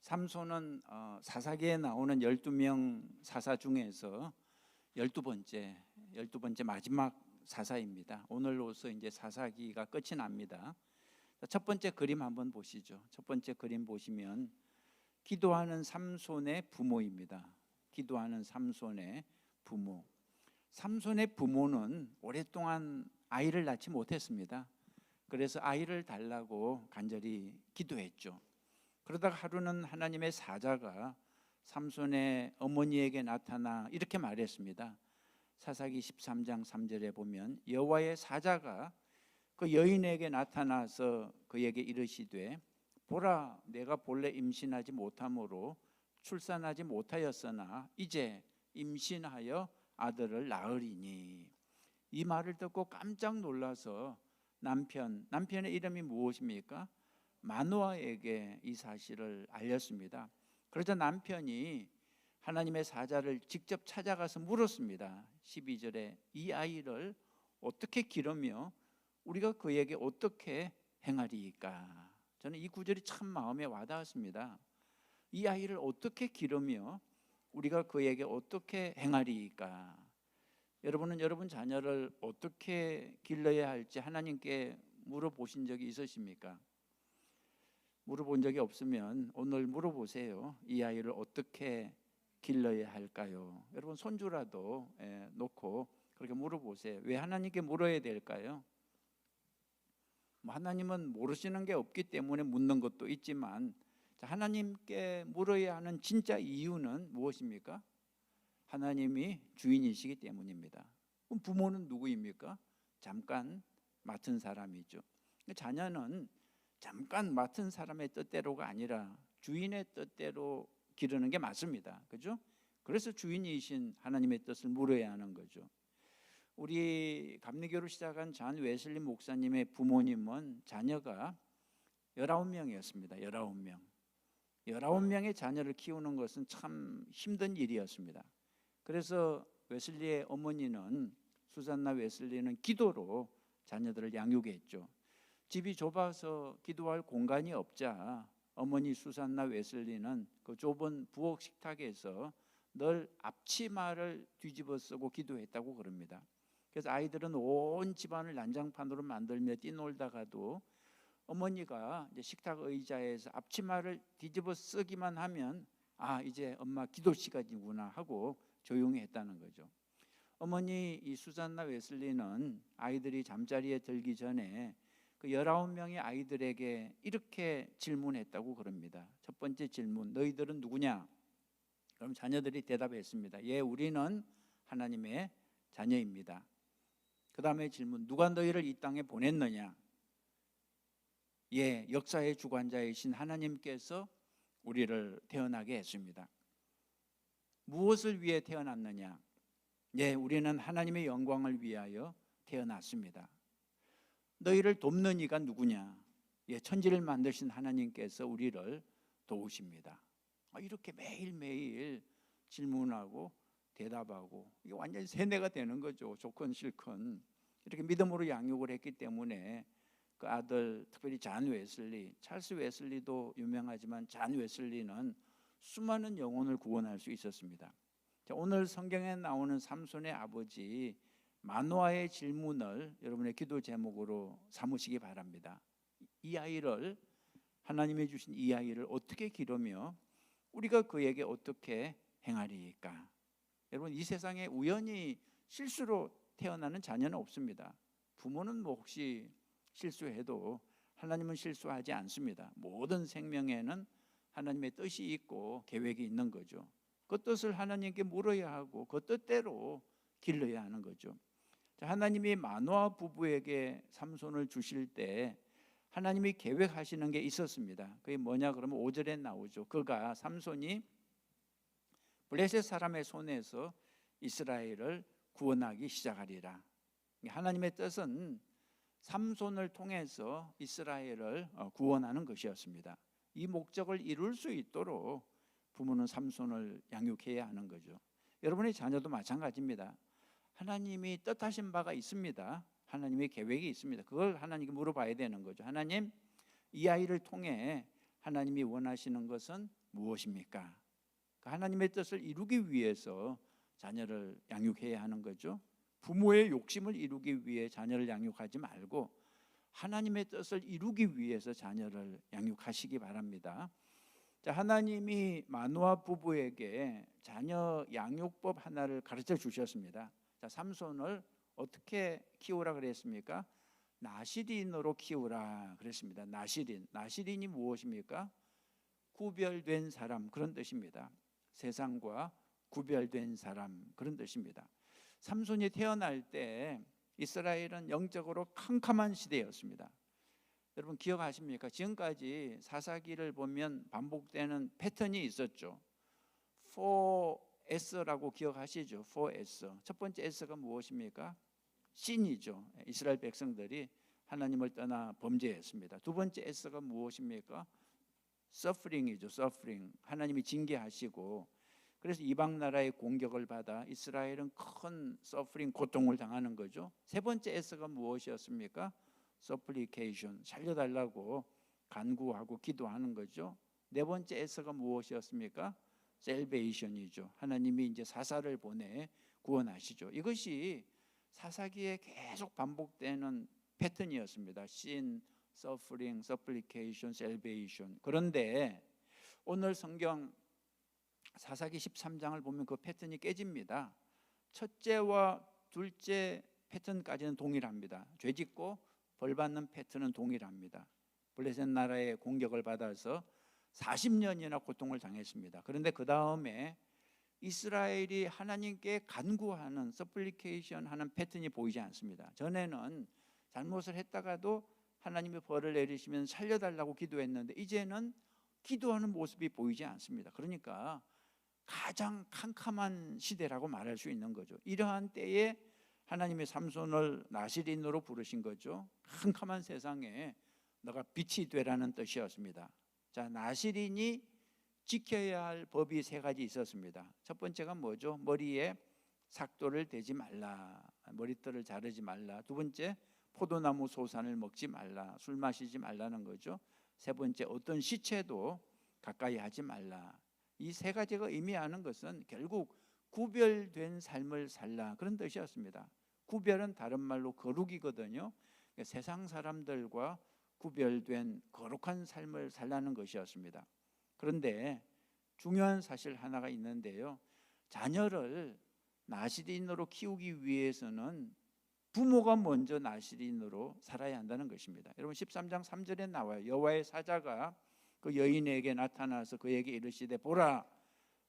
삼손은 사사기에 나오는 12명 사사 중에서 12번째 마지막 사사입니다. 오늘로서 이제 사사기가 끝이 납니다. 첫 번째 그림 한번 보시죠. 첫 번째 그림 보시면 기도하는 삼손의 부모입니다. 기도하는 삼손의 부모. 삼손의 부모는 오랫동안 아이를 낳지 못했습니다. 그래서 아이를 달라고 간절히 기도했죠. 그러다가 하루는 하나님의 사자가 삼손의 어머니에게 나타나 이렇게 말했습니다. 사사기 13장 3절에 보면 여호와의 사자가 그 여인에게 나타나서 그에게 이르시되 보라, 내가 본래 임신하지 못함으로 출산하지 못하였으나 이제 임신하여 아들을 낳으리니. 이 말을 듣고 깜짝 놀라서 남편의 이름이 무엇입니까? 마노아에게 이 사실을 알렸습니다. 그러자 남편이 하나님의 사자를 직접 찾아가서 물었습니다. 12절에 이 아이를 어떻게 기르며 우리가 그에게 어떻게 행하리이까? 저는 이 구절이 참 마음에 와닿았습니다. 이 아이를 어떻게 기르며 우리가 그에게 어떻게 행하리이까? 여러분은 여러분 자녀를 어떻게 길러야 할지 하나님께 물어보신 적이 있으십니까? 물어본 적이 없으면 오늘 물어보세요. 이 아이를 어떻게 길러야 할까요? 여러분 손주라도 놓고 그렇게 물어보세요. 왜 하나님께 물어야 될까요? 하나님은 모르시는 게 없기 때문에 묻는 것도 있지만 하나님께 물어야 하는 진짜 이유는 무엇입니까? 하나님이 주인이시기 때문입니다. 그럼 부모는 누구입니까? 잠깐 맡은 사람이죠. 자녀는 잠깐 맡은 사람의 뜻대로가 아니라 주인의 뜻대로 기르는 게 맞습니다. 그죠? 그래서 주인이신 하나님의 뜻을 물어야 하는 거죠. 우리 감리교를 시작한 잔 웨슬리 목사님의 부모님은 자녀가 19명이었습니다. 19명. 19명의 자녀를 키우는 것은 참 힘든 일이었습니다. 그래서 웨슬리의 어머니는 수산나 웨슬리는 기도로 자녀들을 양육했죠. 집이 좁아서 기도할 공간이 없자 어머니 수산나 웨슬리는 그 좁은 부엌 식탁에서 늘 앞치마를 뒤집어 쓰고 기도했다고 그럽니다. 그래서 아이들은 온 집안을 난장판으로 만들며 뛰놀다가도 어머니가 이제 식탁 의자에서 앞치마를 뒤집어 쓰기만 하면 이제 엄마 기도 시간이구나 하고 조용히 했다는 거죠. 어머니 이 수산나 웨슬리는 아이들이 잠자리에 들기 전에 그 19명의 아이들에게 이렇게 질문했다고 그럽니다. 첫 번째 질문, 너희들은 누구냐? 그럼 자녀들이 대답했습니다. 예, 우리는 하나님의 자녀입니다. 그 다음에 질문, 누가 너희를 이 땅에 보냈느냐? 예, 역사의 주관자이신 하나님께서 우리를 태어나게 했습니다. 무엇을 위해 태어났느냐? 예, 우리는 하나님의 영광을 위하여 태어났습니다. 너희를 돕는 이가 누구냐? 예, 천지를 만드신 하나님께서 우리를 도우십니다. 이렇게 매일매일 질문하고 대답하고 이게 완전히 세뇌가 되는 거죠. 좋건 싫건 이렇게 믿음으로 양육을 했기 때문에 그 아들, 특별히 잔 웨슬리, 찰스 웨슬리도 유명하지만 잔 웨슬리는 수많은 영혼을 구원할 수 있었습니다. 자, 오늘 성경에 나오는 삼손의 아버지 마노아의 질문을 여러분의 기도 제목으로 삼으시기 바랍니다. 이 아이를, 하나님이 주신 이 아이를 어떻게 기르며 우리가 그에게 어떻게 행하리이까? 여러분, 이 세상에 우연히 실수로 태어나는 자녀는 없습니다. 부모는 혹시 실수해도 하나님은 실수하지 않습니다. 모든 생명에는 하나님의 뜻이 있고 계획이 있는 거죠. 그 뜻을 하나님께 물어야 하고 그 뜻대로 길러야 하는 거죠. 하나님이 마노아 부부에게 삼손을 주실 때 하나님이 계획하시는 게 있었습니다. 그게 뭐냐 그러면 5절에 나오죠. 그가 삼손이 블레셋 사람의 손에서 이스라엘을 구원하기 시작하리라. 하나님의 뜻은 삼손을 통해서 이스라엘을 구원하는 것이었습니다. 이 목적을 이룰 수 있도록 부모는 삼손을 양육해야 하는 거죠. 여러분의 자녀도 마찬가지입니다. 하나님이 뜻하신 바가 있습니다. 하나님의 계획이 있습니다. 그걸 하나님께 물어봐야 되는 거죠. 하나님, 이 아이를 통해 하나님이 원하시는 것은 무엇입니까? 그 하나님의 뜻을 이루기 위해서 자녀를 양육해야 하는 거죠. 부모의 욕심을 이루기 위해 자녀를 양육하지 말고 하나님의 뜻을 이루기 위해서 자녀를 양육하시기 바랍니다. 자, 하나님이 마노아 부부에게 자녀 양육법 하나를 가르쳐 주셨습니다. 자, 삼손을 어떻게 키우라 그랬습니까? 나시린으로 키우라 그랬습니다. 나시린이 무엇입니까? 구별된 사람, 그런 뜻입니다. 세상과 구별된 사람, 그런 뜻입니다. 삼손이 태어날 때 이스라엘은 영적으로 캄캄한 시대였습니다. 여러분 기억하십니까? 지금까지 사사기를 보면 반복되는 패턴이 있었죠. 4S라고 기억하시죠? 4S. 첫 번째 S가 무엇입니까? 신이죠. 이스라엘 백성들이 하나님을 떠나 범죄했습니다. 두 번째 S가 무엇입니까? suffering이죠. suffering. 하나님이 징계하시고, 그래서 이방 나라의 공격을 받아 이스라엘은 큰 suffering, 고통을 당하는 거죠. 세 번째 S가 무엇이었습니까? supplication, 살려달라고 간구하고 기도하는 거죠. 네 번째 S가 무엇이었습니까? salvation이죠. 하나님이 이제 사사를 보내 구원하시죠. 이것이 사사기에 계속 반복되는 패턴이었습니다. sin, suffering, supplication, salvation. 그런데 오늘 성경 사사기 13장을 보면 그 패턴이 깨집니다. 첫째와 둘째 패턴까지는 동일합니다. 죄짓고 벌받는 패턴은 동일합니다. 블레셋 나라의 공격을 받아서 40년이나 고통을 당했습니다. 그런데 그 다음에 이스라엘이 하나님께 간구하는 서플리케이션 하는 패턴이 보이지 않습니다. 전에는 잘못을 했다가도 하나님이 벌을 내리시면 살려달라고 기도했는데 이제는 기도하는 모습이 보이지 않습니다. 그러니까 가장 캄캄한 시대라고 말할 수 있는 거죠. 이러한 때에 하나님의 삼손을 나시린으로 부르신 거죠. 캄캄한 세상에 너가 빛이 되라는 뜻이었습니다. 자, 나시린이 지켜야 할 법이 세 가지 있었습니다. 첫 번째가 뭐죠? 머리에 삭도를 대지 말라, 머리털을 자르지 말라. 두 번째, 포도나무 소산을 먹지 말라, 술 마시지 말라는 거죠. 세 번째, 어떤 시체도 가까이 하지 말라. 이 세 가지가 의미하는 것은 결국 구별된 삶을 살라, 그런 뜻이었습니다. 구별은 다른 말로 거룩이거든요. 그러니까 세상 사람들과 구별된 거룩한 삶을 살라는 것이었습니다. 그런데 중요한 사실 하나가 있는데요. 자녀를 나시린으로 키우기 위해서는 부모가 먼저 나시린으로 살아야 한다는 것입니다. 여러분 13장 3절에 나와요. 여호와의 사자가 그 여인에게 나타나서 그에게 이르시되 보라,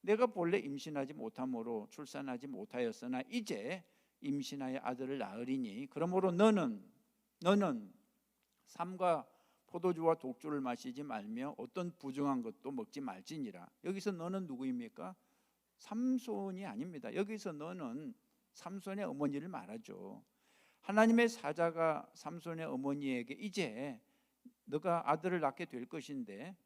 내가 본래 임신하지 못함으로 출산하지 못하였으나 이제 임신하여 아들을 낳으리니 그러므로 너는 삼과 포도주와 독주를 마시지 말며 어떤 부정한 것도 먹지 말지니라. 여기서 너는 누구입니까? 삼손이 아닙니다. 여기서 너는 삼손의 어머니를 말하죠. 하나님의 사자가 삼손의 어머니에게 이제 너가 아들을 낳게 될 것인데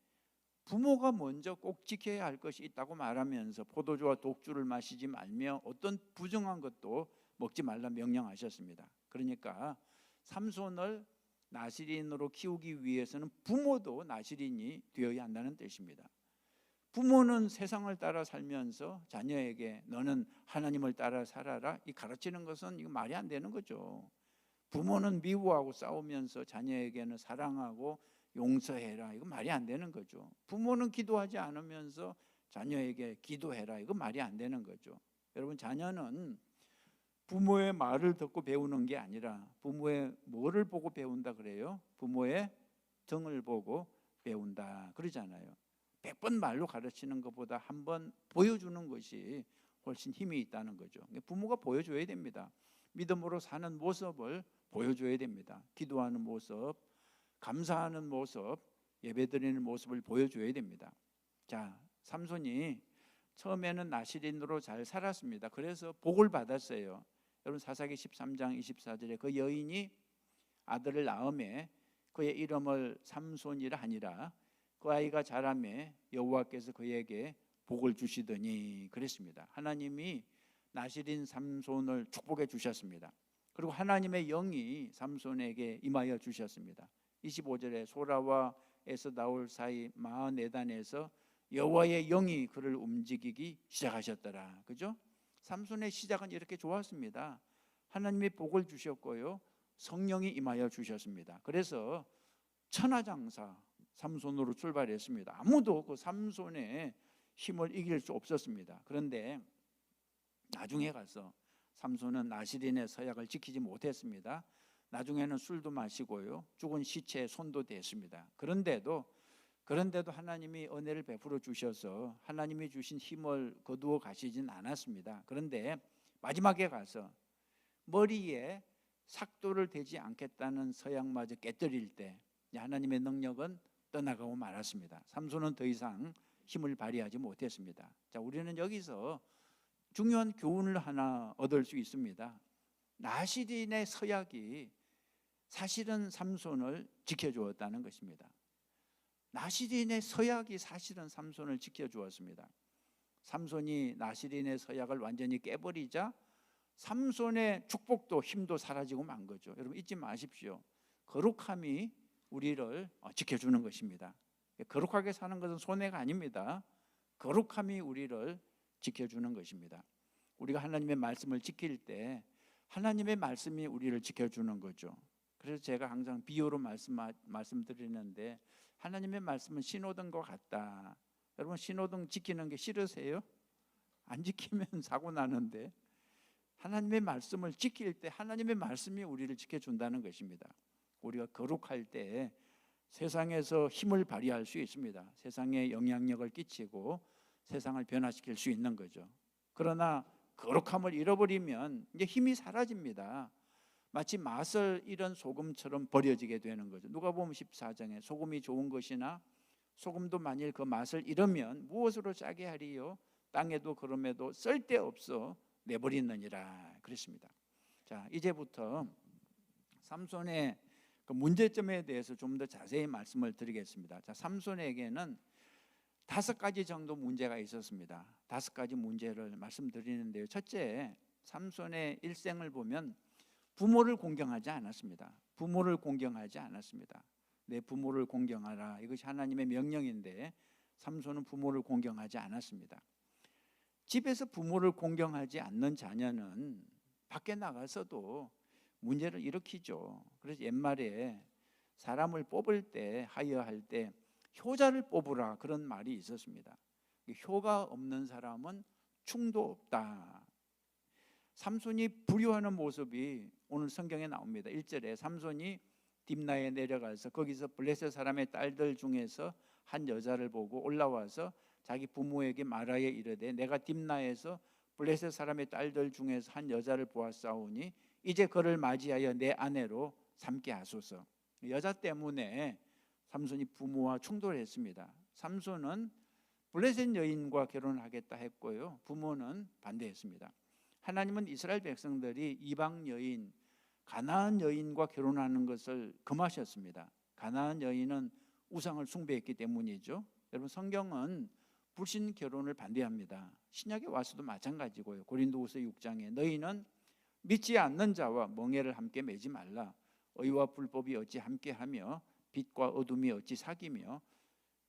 부모가 먼저 꼭 지켜야 할 것이 있다고 말하면서 포도주와 독주를 마시지 말며 어떤 부정한 것도 먹지 말라 명령하셨습니다. 그러니까 삼손을 나시린으로 키우기 위해서는 부모도 나시린이 되어야 한다는 뜻입니다. 부모는 세상을 따라 살면서 자녀에게 너는 하나님을 따라 살아라, 이 가르치는 것은 이거 말이 안 되는 거죠. 부모는 미워하고 싸우면서 자녀에게는 사랑하고 용서해라, 이거 말이 안 되는 거죠. 부모는 기도하지 않으면서 자녀에게 기도해라, 이거 말이 안 되는 거죠. 여러분, 자녀는 부모의 말을 듣고 배우는 게 아니라 부모의 뭐를 보고 배운다 그래요? 부모의 등을 보고 배운다 그러잖아요. 100번 말로 가르치는 것보다 한 번 보여주는 것이 훨씬 힘이 있다는 거죠. 부모가 보여줘야 됩니다. 믿음으로 사는 모습을 보여줘야 됩니다. 기도하는 모습, 감사하는 모습, 예배드리는 모습을 보여줘야 됩니다. 자, 삼손이 처음에는 나시린으로 잘 살았습니다. 그래서 복을 받았어요. 여러분 사사기 13장 24절에 그 여인이 아들을 낳음에 그의 이름을 삼손이라 하니라. 그 아이가 자라매 여호와께서 그에게 복을 주시더니 그랬습니다. 하나님이 나시린 삼손을 축복해 주셨습니다. 그리고 하나님의 영이 삼손에게 임하여 주셨습니다. 25절에 소라와 에서 나올 사이 마하네단에서 여호와의 영이 그를 움직이기 시작하셨더라. 그죠? 삼손의 시작은 이렇게 좋았습니다. 하나님이 복을 주셨고요, 성령이 임하여 주셨습니다. 그래서 천하장사 삼손으로 출발했습니다. 아무도 그 삼손의 힘을 이길 수 없었습니다. 그런데 나중에 가서 삼손은 나시린의 서약을 지키지 못했습니다. 나중에는 술도 마시고요, 죽은 시체에 손도 댔습니다. 그런데도 하나님이 은혜를 베풀어 주셔서 하나님이 주신 힘을 거두어 가시진 않았습니다. 그런데 마지막에 가서 머리에 삭도를 대지 않겠다는 서약마저 깨뜨릴 때 하나님의 능력은 떠나가고 말았습니다. 삼손은 더 이상 힘을 발휘하지 못했습니다. 자, 우리는 여기서 중요한 교훈을 하나 얻을 수 있습니다. 나시린의 서약이 사실은 삼손을 지켜주었다는 것입니다. 나시린의 서약이 사실은 삼손을 지켜주었습니다. 삼손이 나시린의 서약을 완전히 깨버리자 삼손의 축복도 힘도 사라지고 만 거죠. 여러분 잊지 마십시오. 거룩함이 우리를 지켜주는 것입니다. 거룩하게 사는 것은 손해가 아닙니다. 거룩함이 우리를 지켜주는 것입니다. 우리가 하나님의 말씀을 지킬 때 하나님의 말씀이 우리를 지켜주는 거죠. 그래서 제가 항상 비유로 말씀드리는데, 하나님의 말씀은 신호등과 같다. 여러분 신호등 지키는 게 싫으세요? 안 지키면 사고 나는데, 하나님의 말씀을 지킬 때 하나님의 말씀이 우리를 지켜준다는 것입니다. 우리가 거룩할 때 세상에서 힘을 발휘할 수 있습니다. 세상에 영향력을 끼치고 세상을 변화시킬 수 있는 거죠. 그러나 거룩함을 잃어버리면 이제 힘이 사라집니다. 마치 맛을 잃은 소금처럼 버려지게 되는 거죠. 누가복음 14장에 소금이 좋은 것이나 소금도 만일 그 맛을 잃으면 무엇으로 짜게 하리요? 땅에도 그럼에도 쓸데없어 내버리느니라 그랬습니다. 자, 이제부터 삼손의 그 문제점에 대해서 좀 더 자세히 말씀을 드리겠습니다. 자, 삼손에게는 5가지 정도 문제가 있었습니다. 5가지 문제를 말씀드리는데요. 첫째, 삼손의 일생을 보면 부모를 공경하지 않았습니다. 부모를 공경하지 않았습니다. 내 부모를 공경하라, 이것이 하나님의 명령인데 삼손은 부모를 공경하지 않았습니다. 집에서 부모를 공경하지 않는 자녀는 밖에 나가서도 문제를 일으키죠. 그래서 옛말에 사람을 뽑을 때, 하여할 때 효자를 뽑으라, 그런 말이 있었습니다. 효가 없는 사람은 충도 없다. 삼손이 불효하는 모습이 오늘 성경에 나옵니다. 1절에 삼손이 딥나에 내려가서 거기서 블레셋 사람의 딸들 중에서 한 여자를 보고 올라와서 자기 부모에게 말하여 이르되, 내가 딥나에서 블레셋 사람의 딸들 중에서 한 여자를 보았사오니 이제 그를 맞이하여 내 아내로 삼게 하소서. 여자 때문에 삼손이 부모와 충돌했습니다. 삼손은 블레셋 여인과 결혼하겠다 했고요, 부모는 반대했습니다. 하나님은 이스라엘 백성들이 이방 여인, 가나안 여인과 결혼하는 것을 금하셨습니다. 가나안 여인은 우상을 숭배했기 때문이죠. 여러분 성경은 불신 결혼을 반대합니다. 신약에 와서도 마찬가지고요. 고린도후서 6장에 너희는 믿지 않는 자와 멍에를 함께 매지 말라. 의와 불법이 어찌 함께하며 빛과 어둠이 어찌 사귀며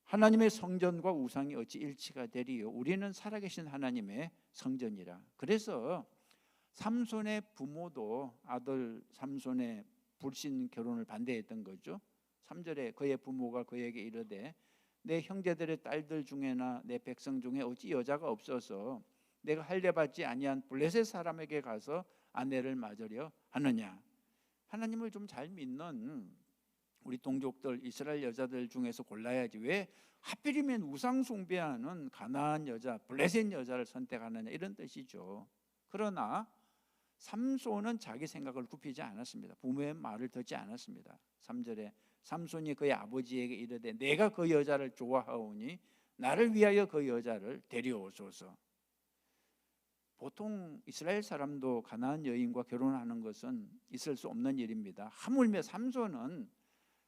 하나님의 성전과 우상이 어찌 일치가 되리요. 우리는 살아계신 하나님의 성전이라. 그래서 삼손의 부모도 아들 삼손의 불신 결혼을 반대했던 거죠. 3절에 그의 부모가 그에게 이르되, 내 형제들의 딸들 중에나 내 백성 중에 어찌 여자가 없어서 내가 할례받지 아니한 블레셋 사람에게 가서 아내를 맞으려 하느냐. 하나님을 좀 잘 믿는 우리 동족들, 이스라엘 여자들 중에서 골라야지 왜 하필이면 우상 숭배하는 가나안 여자, 블레셋 여자를 선택하느냐, 이런 뜻이죠. 그러나 삼손은 자기 생각을 굽히지 않았습니다. 부모의 말을 듣지 않았습니다. 3절에 삼손이 그의 아버지에게 이르되, 내가 그 여자를 좋아하오니 나를 위하여 그 여자를 데려오소서. 보통 이스라엘 사람도 가나안 여인과 결혼하는 것은 있을 수 없는 일입니다. 하물며 삼손은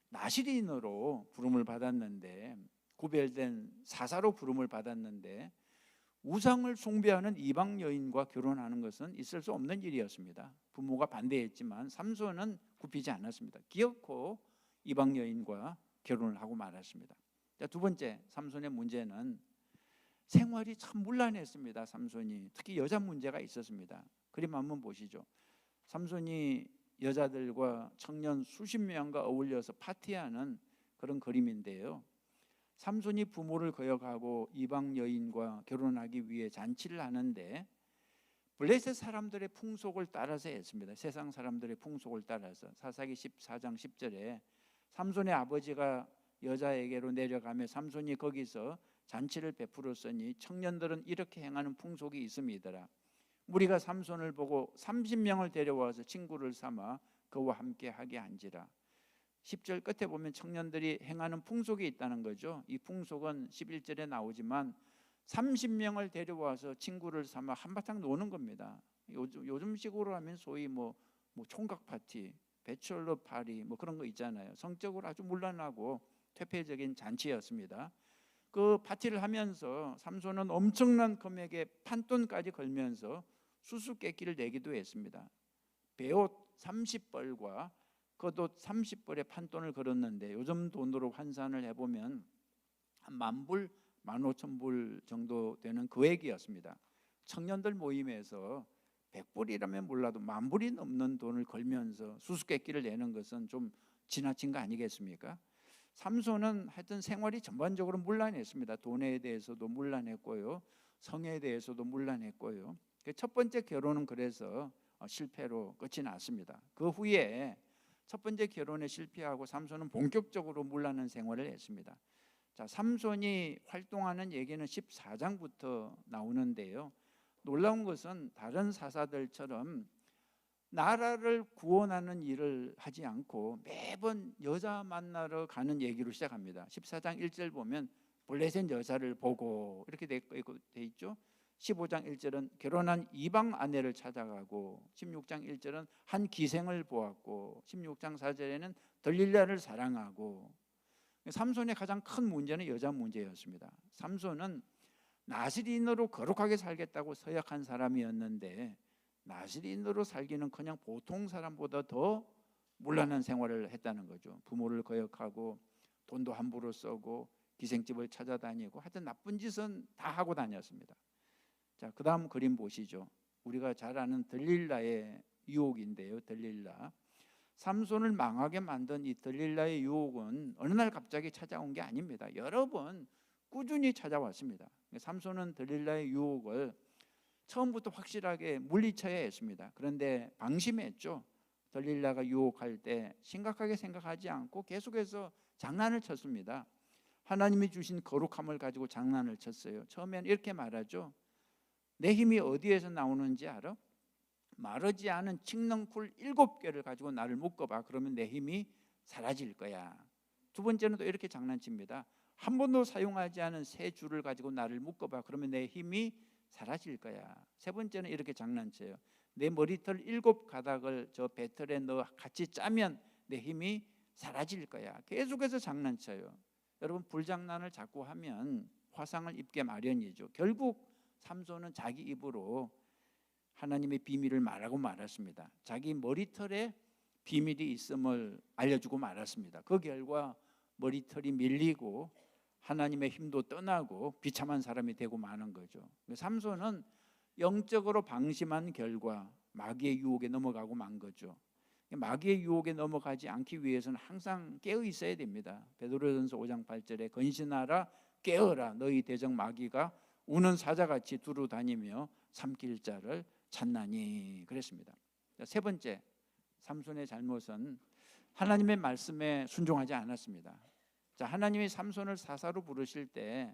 나시린으로 부름을 받았는데, 구별된 사사로 부름을 받았는데 우상을 숭배하는 이방 여인과 결혼하는 것은 있을 수 없는 일이었습니다. 부모가 반대했지만 삼손은 굽히지 않았습니다. 기어코 이방 여인과 결혼을 하고 말았습니다. 자, 두 번째 삼손의 문제는 생활이 참 문란했습니다. 삼손이 특히 여자 문제가 있었습니다. 그림 한번 보시죠. 삼손이 여자들과 청년 수십 명과 어울려서 파티하는 그런 그림인데요. 삼손이 부모를 거역하고 이방 여인과 결혼하기 위해 잔치를 하는데 블레셋 사람들의 풍속을 따라서 했습니다. 세상 사람들의 풍속을 따라서. 사사기 14장 10절에 삼손의 아버지가 여자에게로 내려가며 삼손이 거기서 잔치를 베풀었으니 청년들은 이렇게 행하는 풍속이 있음이더라. 무리가 삼손을 보고 30명을 데려와서 친구를 삼아 그와 함께 하게 한지라. 10절 끝에 보면 청년들이 행하는 풍속이 있다는 거죠. 이 풍속은 11절에 나오지만 30명을 데려와서 친구를 삼아 한바탕 노는 겁니다. 요즘식으로 하면 소위 뭐 총각 파티, 배철러 파리 뭐 그런 거 있잖아요. 성적으로 아주 문란하고 퇴폐적인 잔치였습니다. 그 파티를 하면서 삼손은 엄청난 금액의 판돈까지 걸면서 수수께끼를 내기도 했습니다. 베옷 30벌과 겉옷 30벌의 판돈을 걸었는데 요즘 돈으로 환산을 해보면 한 10,000불, 15,000불 정도 되는 금액이었습니다. 청년들 모임에서 100불이라면 몰라도 10,000불이 넘는 돈을 걸면서 수수께끼를 내는 것은 좀 지나친 거 아니겠습니까? 삼손은 하여튼 생활이 전반적으로 문란했습니다. 돈에 대해서도 문란했고요, 성에 대해서도 문란했고요. 첫 번째 결혼은 그래서 실패로 끝이 났습니다. 그 후에 첫 번째 결혼에 실패하고 삼손은 본격적으로 문란한 생활을 했습니다. 자, 삼손이 활동하는 얘기는 14장부터 나오는데요. 놀라운 것은 다른 사사들처럼 나라를 구원하는 일을 하지 않고 매번 여자 만나러 가는 얘기로 시작합니다. 14장 1절 보면 블레셋 여자를 보고 이렇게 돼 있죠. 15장 1절은 결혼한 이방 아내를 찾아가고 16장 1절은 한 기생을 보았고 16장 4절에는 들릴라를 사랑하고. 삼손의 가장 큰 문제는 여자 문제였습니다. 삼손은 나시린으로 거룩하게 살겠다고 서약한 사람이었는데 나시린으로 살기는커녕 보통 사람보다 더 문란한 생활을 했다는 거죠. 부모를 거역하고 돈도 함부로 쓰고 기생집을 찾아다니고 하여튼 나쁜 짓은 다 하고 다녔습니다. 자, 그 다음 그림 보시죠. 우리가 잘 아는 들릴라의 유혹인데요. 들릴라. 삼손을 망하게 만든 이 들릴라의 유혹은 어느 날 갑자기 찾아온 게 아닙니다. 여러 번 꾸준히 찾아왔습니다. 삼손은 들릴라의 유혹을 처음부터 확실하게 물리쳐야 했습니다. 그런데 방심했죠. 들릴라가 유혹할 때 심각하게 생각하지 않고 계속해서 장난을 쳤습니다. 하나님이 주신 거룩함을 가지고 장난을 쳤어요. 처음에는 이렇게 말하죠. 내 힘이 어디에서 나오는지 알아? 마르지 않은 칡넝쿨 7개를 가지고 나를 묶어봐. 그러면 내 힘이 사라질 거야. 두 번째는 또 이렇게 장난칩니다. 한 번도 사용하지 않은 새 줄을 가지고 나를 묶어봐. 그러면 내 힘이 사라질 거야. 세 번째는 이렇게 장난쳐요. 내 머리털 7가닥을 저 배틀에 넣어 같이 짜면 내 힘이 사라질 거야. 계속해서 장난쳐요. 여러분, 불장난을 자꾸 하면 화상을 입게 마련이죠. 결국 삼손은 자기 입으로 하나님의 비밀을 말하고 말았습니다. 자기 머리털에 비밀이 있음을 알려주고 말았습니다. 그 결과 머리털이 밀리고 하나님의 힘도 떠나고 비참한 사람이 되고 마는 거죠. 삼손은 영적으로 방심한 결과 마귀의 유혹에 넘어가고 만 거죠. 마귀의 유혹에 넘어가지 않기 위해서는 항상 깨어 있어야 됩니다. 베드로전서 5장 8절에 건신하라, 깨어라, 너희 대적 마귀가 우는 사자같이 두루 다니며 삼킬 자를 찾나니 그랬습니다. 세 번째, 삼손의 잘못은 하나님의 말씀에 순종하지 않았습니다. 자, 하나님이 삼손을 사사로 부르실 때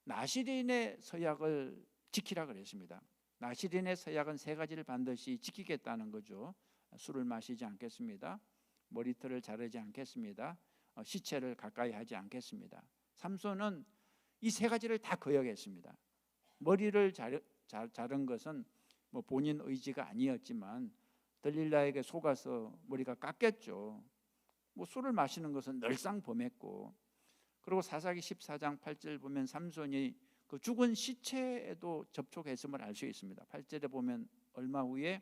나시린의 서약을 지키라 그랬습니다. 나시린의 서약은 3가지를 반드시 지키겠다는 거죠. 술을 마시지 않겠습니다. 머리털을 자르지 않겠습니다. 시체를 가까이 하지 않겠습니다. 삼손은 이 3가지를 다 거역했습니다. 머리를 자른 것은 뭐 본인 의지가 아니었지만 들릴라에게 속아서 머리가 깎였죠. 뭐 술을 마시는 것은 늘상 범했고, 그리고 사사기 14장 8절 보면 삼손이 그 죽은 시체에도 접촉했음을 알 수 있습니다. 8절에 보면 얼마 후에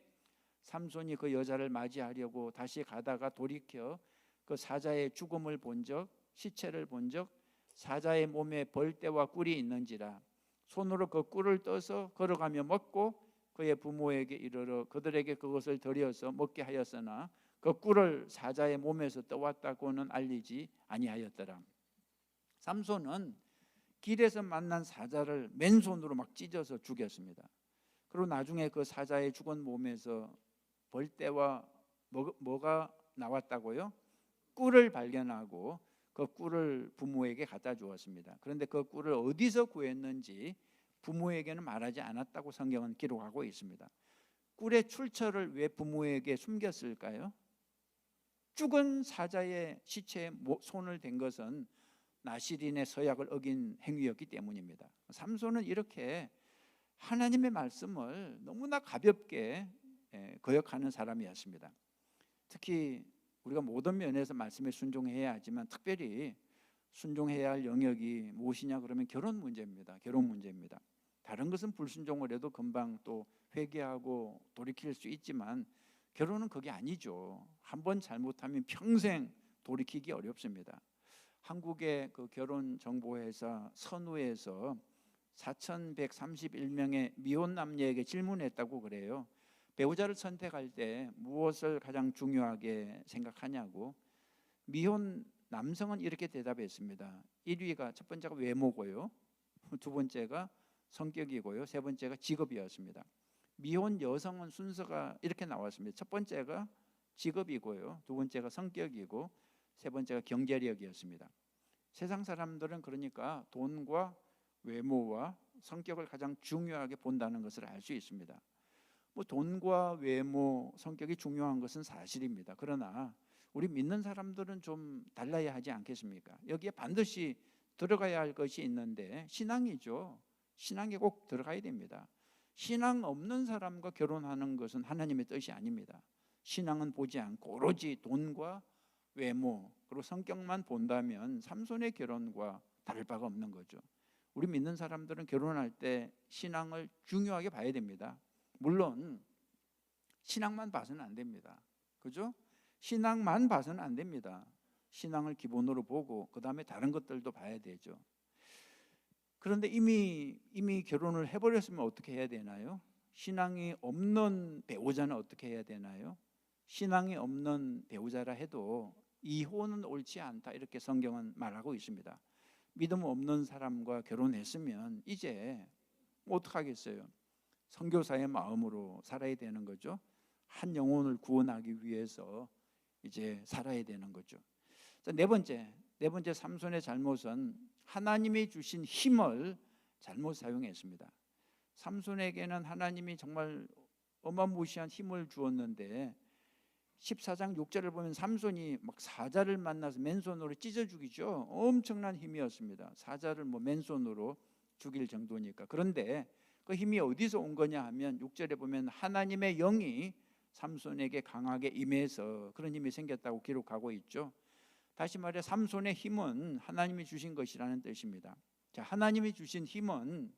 삼손이 그 여자를 맞이하려고 다시 가다가 돌이켜 그 사자의 죽음을 본 적 시체를 본즉 사자의 몸에 벌떼와 꿀이 있는지라 손으로 그 꿀을 떠서 걸어가며 먹고 그의 부모에게 이르러 그들에게 그것을 드려서 먹게 하였으나 그 꿀을 사자의 몸에서 떠왔다고는 알리지 아니하였더라. 삼손은 길에서 만난 사자를 맨손으로 막 찢어서 죽였습니다. 그리고 나중에 그 사자의 죽은 몸에서 벌떼와 뭐가 나왔다고요? 꿀을 발견하고 그 꿀을 부모에게 갖다 주었습니다. 그런데 그 꿀을 어디서 구했는지 부모에게는 말하지 않았다고 성경은 기록하고 있습니다. 꿀의 출처를 왜 부모에게 숨겼을까요? 죽은 사자의 시체에 손을 댄 것은 나실인의 서약을 어긴 행위였기 때문입니다. 삼손은 이렇게 하나님의 말씀을 너무나 가볍게 거역하는 사람이었습니다. 특히 우리가 모든 면에서 말씀에 순종해야 하지만 특별히 순종해야 할 영역이 무엇이냐 그러면 결혼 문제입니다. 결혼 문제입니다. 다른 것은 불순종을 해도 금방 또 회개하고 돌이킬 수 있지만 결혼은 그게 아니죠. 한번 잘못하면 평생 돌이키기 어렵습니다. 한국의 그 결혼정보회사 선우에서 4,131명의 미혼 남녀에게 질문했다고 그래요. 배우자를 선택할 때 무엇을 가장 중요하게 생각하냐고. 미혼 남성은 이렇게 대답했습니다. 1위가 첫 번째가 외모고요, 두 번째가 성격이고요, 세 번째가 직업이었습니다. 미혼 여성은 순서가 이렇게 나왔습니다. 첫 번째가 직업이고요, 두 번째가 성격이고, 세 번째가 경제력이었습니다. 세상 사람들은 그러니까 돈과 외모와 성격을 가장 중요하게 본다는 것을 알 수 있습니다. 뭐 돈과 외모, 성격이 중요한 것은 사실입니다. 그러나 우리 믿는 사람들은 좀 달라야 하지 않겠습니까? 여기에 반드시 들어가야 할 것이 있는데 신앙이죠. 신앙이 꼭 들어가야 됩니다. 신앙 없는 사람과 결혼하는 것은 하나님의 뜻이 아닙니다. 신앙은 보지 않고 오로지 돈과 외모 그리고 성격만 본다면 삼손의 결혼과 다를 바가 없는 거죠. 우리 믿는 사람들은 결혼할 때 신앙을 중요하게 봐야 됩니다. 물론 신앙만 봐서는 안 됩니다. 그죠? 신앙만 봐서는 안 됩니다. 신앙을 기본으로 보고 그 다음에 다른 것들도 봐야 되죠. 그런데 이미 결혼을 해버렸으면 어떻게 해야 되나요? 신앙이 없는 배우자는 어떻게 해야 되나요? 신앙이 없는 배우자라 해도 이혼은 옳지 않다 이렇게 성경은 말하고 있습니다. 믿음 없는 사람과 결혼했으면 이제 어떡하겠어요? 선교사의 마음으로 살아야 되는 거죠. 한 영혼을 구원하기 위해서 이제 살아야 되는 거죠. 네 번째 삼손의 잘못은 하나님이 주신 힘을 잘못 사용했습니다. 삼손에게는 하나님이 정말 어마무시한 힘을 주었는데 14장 6절을 보면 삼손이 막 사자를 만나서 맨손으로 찢어 죽이죠. 엄청난 힘이었습니다. 사자를 맨손으로 죽일 정도니까. 그런데 그 힘이 어디서 온 거냐 하면 6절에 보면 하나님의 영이 삼손에게 강하게 임해서 그런 힘이 생겼다고 기록하고 있죠. 다시 말해 삼손의 힘은 하나님이 주신 것이라는 뜻입니다. 자, 하나님이 주신 힘은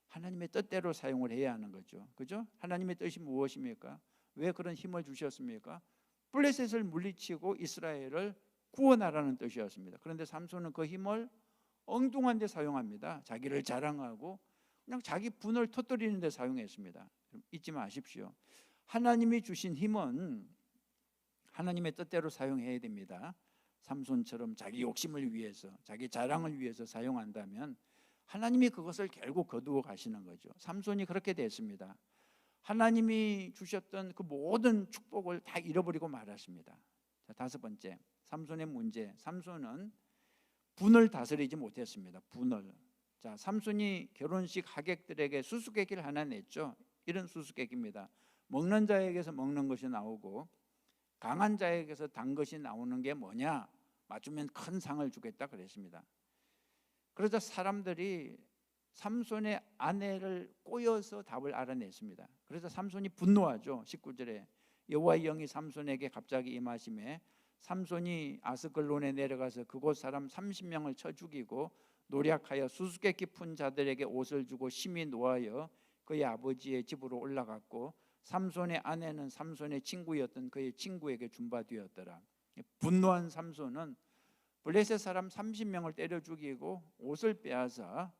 하나님의 뜻대로 사용을 해야 하는 거죠. 그죠? 하나님의 뜻이 무엇입니까? 왜 그런 힘을 주셨습니까? 블레셋을 물리치고 이스라엘을 구원하라는 뜻이었습니다. 그런데 삼손은 그 힘을 엉뚱한 데 사용합니다. 자기를 자랑하고 그냥 자기 분을 터뜨리는 데 사용했습니다. 잊지 마십시오. 하나님이 주신 힘은 하나님의 뜻대로 사용해야 됩니다. 삼손처럼 자기 욕심을 위해서, 자기 자랑을 위해서 사용한다면 하나님이 그것을 결국 거두어 가시는 거죠. 삼손이 그렇게 됐습니다. 하나님이 주셨던 그 모든 축복을 다 잃어버리고 말았습니다. 자, 다섯 번째, 삼손의 문제. 삼손은 분을 다스리지 못했습니다. 분을. 자, 삼손이 결혼식 하객들에게 수수께끼를 하나 냈죠. 이런 수수께끼입니다. 먹는 자에게서 먹는 것이 나오고 강한 자에게서 단 것이 나오는 게 뭐냐? 맞추면 큰 상을 주겠다 그랬습니다. 그러자 사람들이 삼손의 아내를 꼬여서 답을 알아냈습니다. 그래서 삼손이 분노하죠. 19절에 여호와의 영이 삼손에게 갑자기 임하심에 삼손이 아스글론에 내려가서 그곳 사람 30명을 쳐 죽이고 노략하여 수수께끼 푼 자들에게 옷을 주고 심히 노하여 그의 아버지의 집으로 올라갔고 삼손의 아내는 삼손의 친구였던 그의 친구에게 준바되었더라. 분노한 삼손은 블레셋 사람 30명을 때려 죽이고 옷을 빼앗아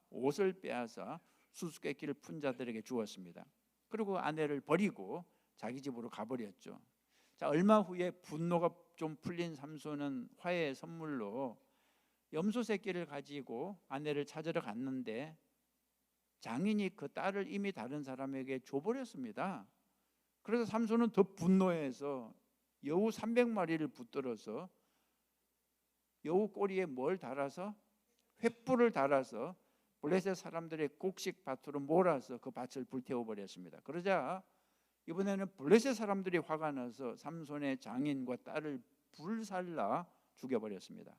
수수께끼를 푼 자들에게 주었습니다. 그리고 아내를 버리고 자기 집으로 가버렸죠. 자, 얼마 후에 분노가 좀 풀린 삼손은 화해의 선물로 염소 새끼를 가지고 아내를 찾으러 갔는데 장인이 그 딸을 이미 다른 사람에게 줘버렸습니다. 그래서 삼손은 더 분노해서 여우 300마리를 붙들어서 여우 꼬리에 뭘 달아서 횃불을 달아서 블레셋 사람들의 곡식 밭으로 몰아서 그 밭을 불태워 버렸습니다. 그러자 이번에는 블레셋 사람들이 화가 나서 삼손의 장인과 딸을 불살라 죽여버렸습니다.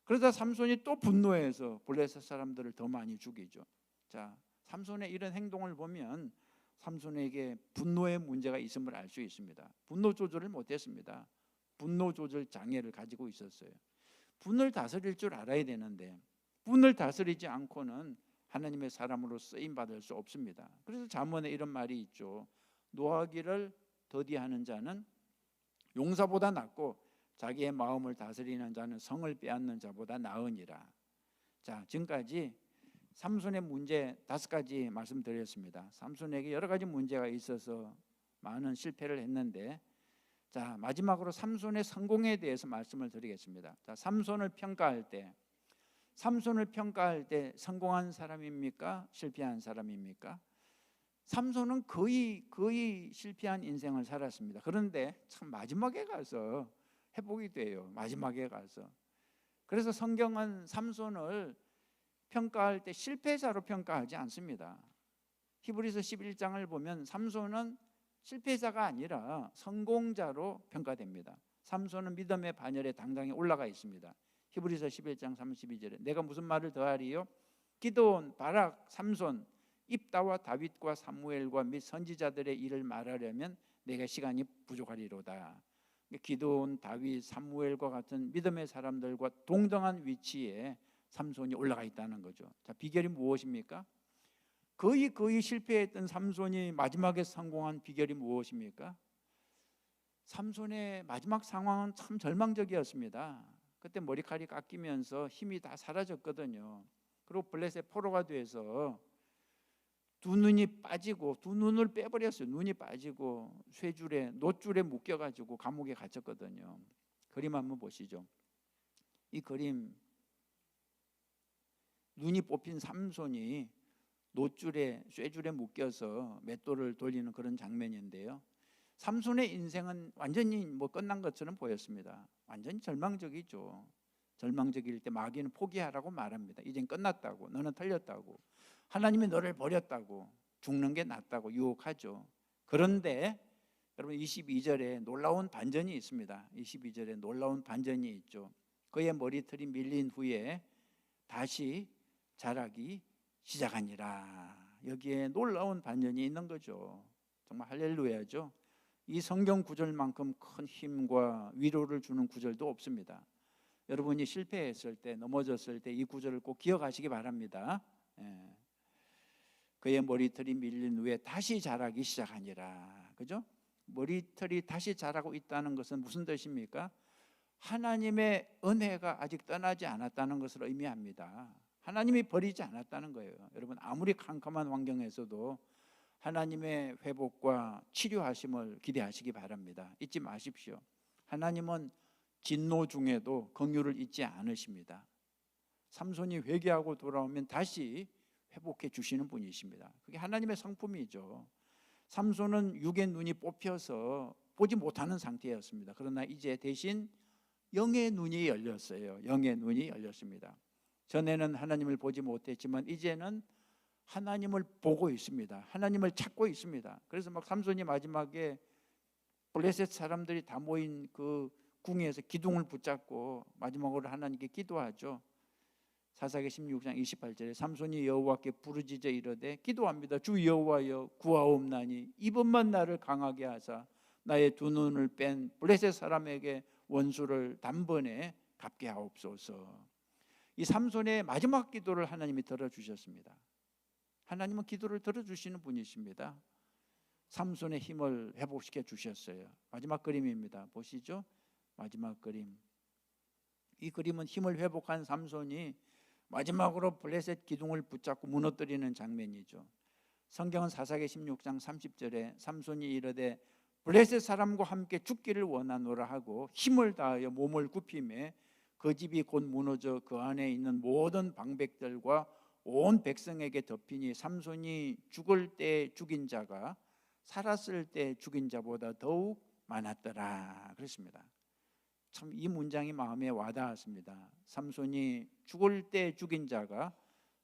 그러다 삼손이 또 분노해서 블레셋 사람들을 더 많이 죽이죠. 자, 삼손의 이런 행동을 보면 삼손에게 분노의 문제가 있음을 알 수 있습니다. 분노 조절을 못했습니다. 분노 조절 장애를 가지고 있었어요. 분을 다스릴 줄 알아야 되는데 분을 다스리지 않고는 하나님의 사람으로 쓰임 받을 수 없습니다. 그래서 잠언에 이런 말이 있죠. 노하기를 더디하는 자는 용사보다 낫고 자기의 마음을 다스리는 자는 성을 빼앗는 자보다 나으니라. 자, 지금까지 삼손의 문제 5가지 말씀드렸습니다. 삼손에게 여러 가지 문제가 있어서 많은 실패를 했는데, 자, 마지막으로 삼손의 성공에 대해서 말씀을 드리겠습니다. 자, 삼손을 평가할 때 성공한 사람입니까? 실패한 사람입니까? 삼손은 거의 실패한 인생을 살았습니다. 그런데 참 마지막에 가서 회복이 돼요. 마지막에 가서. 그래서 성경은 삼손을 평가할 때 실패자로 평가하지 않습니다. 히브리서 11장을 보면 삼손은 실패자가 아니라 성공자로 평가됩니다. 삼손은 믿음의 반열에 당당히 올라가 있습니다. 히브리서 11장 32절에 내가 무슨 말을 더하리요? 기드온, 바락, 삼손, 입다와 다윗과 사무엘과 및 선지자들의 일을 말하려면 내가 시간이 부족하리로다. 기드온, 다윗, 사무엘과 같은 믿음의 사람들과 동등한 위치에 삼손이 올라가 있다는 거죠. 자, 비결이 무엇입니까? 거의 실패했던 삼손이 마지막에 성공한 비결이 무엇입니까? 삼손의 마지막 상황은 참 절망적이었습니다. 그때 머리칼이 깎이면서 힘이 다 사라졌거든요. 그리고 블레셋 포로가 돼서 두 눈이 빠지고 두 눈을 빼버렸어요. 눈이 빠지고 노줄에 묶여가지고 감옥에 갇혔거든요. 그림 한번 보시죠. 이 그림, 눈이 뽑힌 삼손이 쇠줄에 묶여서 맷돌을 돌리는 그런 장면인데요. 삼손의 인생은 완전히 끝난 것처럼 보였습니다. 완전히 절망적이죠. 절망적일 때 마귀는 포기하라고 말합니다. 이젠 끝났다고, 너는 틀렸다고, 하나님이 너를 버렸다고, 죽는 게 낫다고 유혹하죠. 그런데 여러분 22절에 놀라운 반전이 있습니다. 22절에 놀라운 반전이 있죠. 그의 머리털이 밀린 후에 다시 자라기 시작하니라. 여기에 놀라운 반전이 있는 거죠. 정말 할렐루야죠. 이 성경 구절만큼 큰 힘과 위로를 주는 구절도 없습니다. 여러분이 실패했을 때, 넘어졌을 때 이 구절을 꼭 기억하시기 바랍니다. 그의 머리털이 밀린 후에 다시 자라기 시작하니라. 그죠? 머리털이 다시 자라고 있다는 것은 무슨 뜻입니까? 하나님의 은혜가 아직 떠나지 않았다는 것을 의미합니다. 하나님이 버리지 않았다는 거예요. 여러분, 아무리 캄캄한 환경에서도 하나님의 회복과 치료하심을 기대하시기 바랍니다. 잊지 마십시오. 하나님은 진노 중에도 긍휼을 잊지 않으십니다. 삼손이 회개하고 돌아오면 다시 회복해 주시는 분이십니다. 그게 하나님의 성품이죠. 삼손은 육의 눈이 뽑혀서 보지 못하는 상태였습니다. 그러나 이제 대신 영의 눈이 열렸어요. 영의 눈이 열렸습니다. 전에는 하나님을 보지 못했지만 이제는 하나님을 보고 있습니다. 하나님을 찾고 있습니다. 그래서 삼손이 마지막에 블레셋 사람들이 다 모인 그 궁에서 기둥을 붙잡고 마지막으로 하나님께 기도하죠. 사사기 16장 28절에 삼손이 여호와께 부르짖어 이르되 기도합니다. 주 여호와여 구하옵나니 이번만 나를 강하게 하사 나의 두 눈을 뺀 블레셋 사람에게 원수를 단번에 갚게 하옵소서. 이 삼손의 마지막 기도를 하나님이 들어주셨습니다. 하나님은 기도를 들어주시는 분이십니다. 삼손의 힘을 회복시켜 주셨어요. 마지막 그림입니다. 보시죠. 마지막 그림. 이 그림은 힘을 회복한 삼손이 마지막으로 블레셋 기둥을 붙잡고 무너뜨리는 장면이죠. 성경은 사사기 16장 30절에 삼손이 이르되 블레셋 사람과 함께 죽기를 원하노라 하고 힘을 다하여 몸을 굽히매 그 집이 곧 무너져 그 안에 있는 모든 방백들과 온 백성에게 덮이니 삼손이 죽을 때 죽인 자가 살았을 때 죽인 자보다 더욱 많았더라 그랬습니다. 참 이 문장이 마음에 와닿았습니다. 삼손이 죽을 때 죽인 자가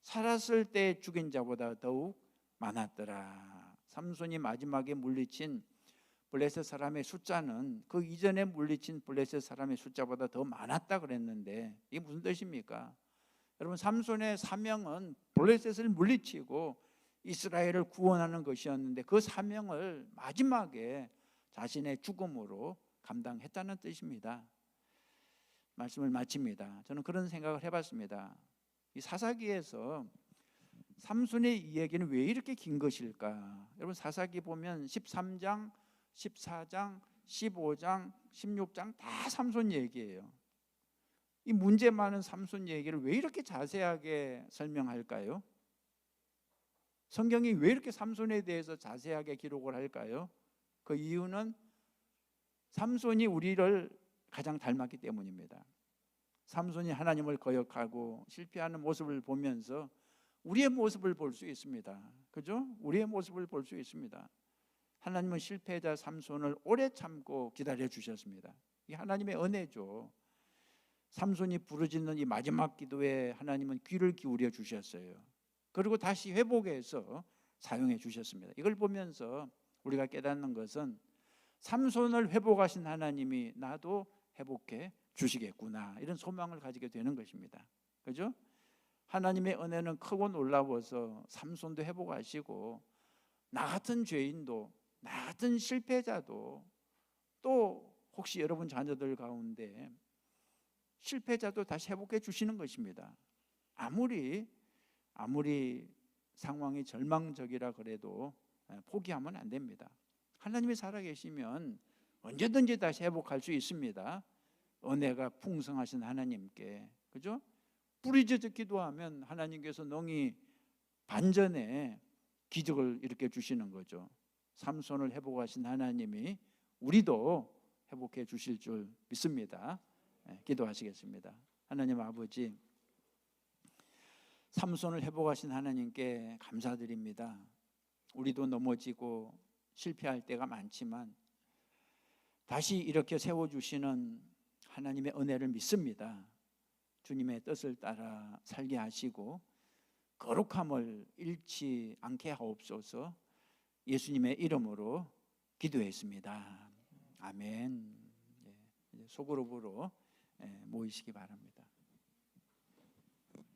살았을 때 죽인 자보다 더욱 많았더라. 삼손이 마지막에 물리친 블레셋 사람의 숫자는 그 이전에 물리친 블레셋 사람의 숫자보다 더 많았다 그랬는데 이게 무슨 뜻입니까? 여러분, 삼손의 사명은 블레셋을 물리치고 이스라엘을 구원하는 것이었는데 그 사명을 마지막에 자신의 죽음으로 감당했다는 뜻입니다. 말씀을 마칩니다. 저는 그런 생각을 해봤습니다. 이 사사기에서 삼손의 이야기는 왜 이렇게 긴 것일까? 여러분, 사사기 보면 13장, 14장, 15장, 16장 다 삼손 얘기예요. 이 문제 많은 삼손 얘기를 왜 이렇게 자세하게 설명할까요? 성경이 왜 이렇게 삼손에 대해서 자세하게 기록을 할까요? 그 이유는 삼손이 우리를 가장 닮았기 때문입니다. 삼손이 하나님을 거역하고 실패하는 모습을 보면서 우리의 모습을 볼 수 있습니다. 그죠? 우리의 모습을 볼 수 있습니다. 하나님은 실패자 삼손을 오래 참고 기다려 주셨습니다. 이게 하나님의 은혜죠. 삼손이 부르짖는 이 마지막 기도에 하나님은 귀를 기울여 주셨어요. 그리고 다시 회복해서 사용해 주셨습니다. 이걸 보면서 우리가 깨닫는 것은 삼손을 회복하신 하나님이 나도 회복해 주시겠구나, 이런 소망을 가지게 되는 것입니다. 그죠? 하나님의 은혜는 크고 놀라워서 삼손도 회복하시고 나 같은 죄인도, 나 같은 실패자도, 또 혹시 여러분 자녀들 가운데 실패자도 다시 회복해 주시는 것입니다. 아무리 상황이 절망적이라 그래도 포기하면 안 됩니다. 하나님이 살아계시면 언제든지 다시 회복할 수 있습니다. 은혜가 풍성하신 하나님께, 그죠? 부르짖어 기도하면 하나님께서 능히 반전에 기적을 일으켜 주시는 거죠. 삼손을 회복하신 하나님이 우리도 회복해 주실 줄 믿습니다. 기도하시겠습니다. 하나님 아버지, 삼손을 회복하신 하나님께 감사드립니다. 우리도 넘어지고 실패할 때가 많지만 다시 이렇게 세워주시는 하나님의 은혜를 믿습니다. 주님의 뜻을 따라 살게 하시고 거룩함을 잃지 않게 하옵소서. 예수님의 이름으로 기도했습니다. 아멘. 속으로 모이시기 바랍니다.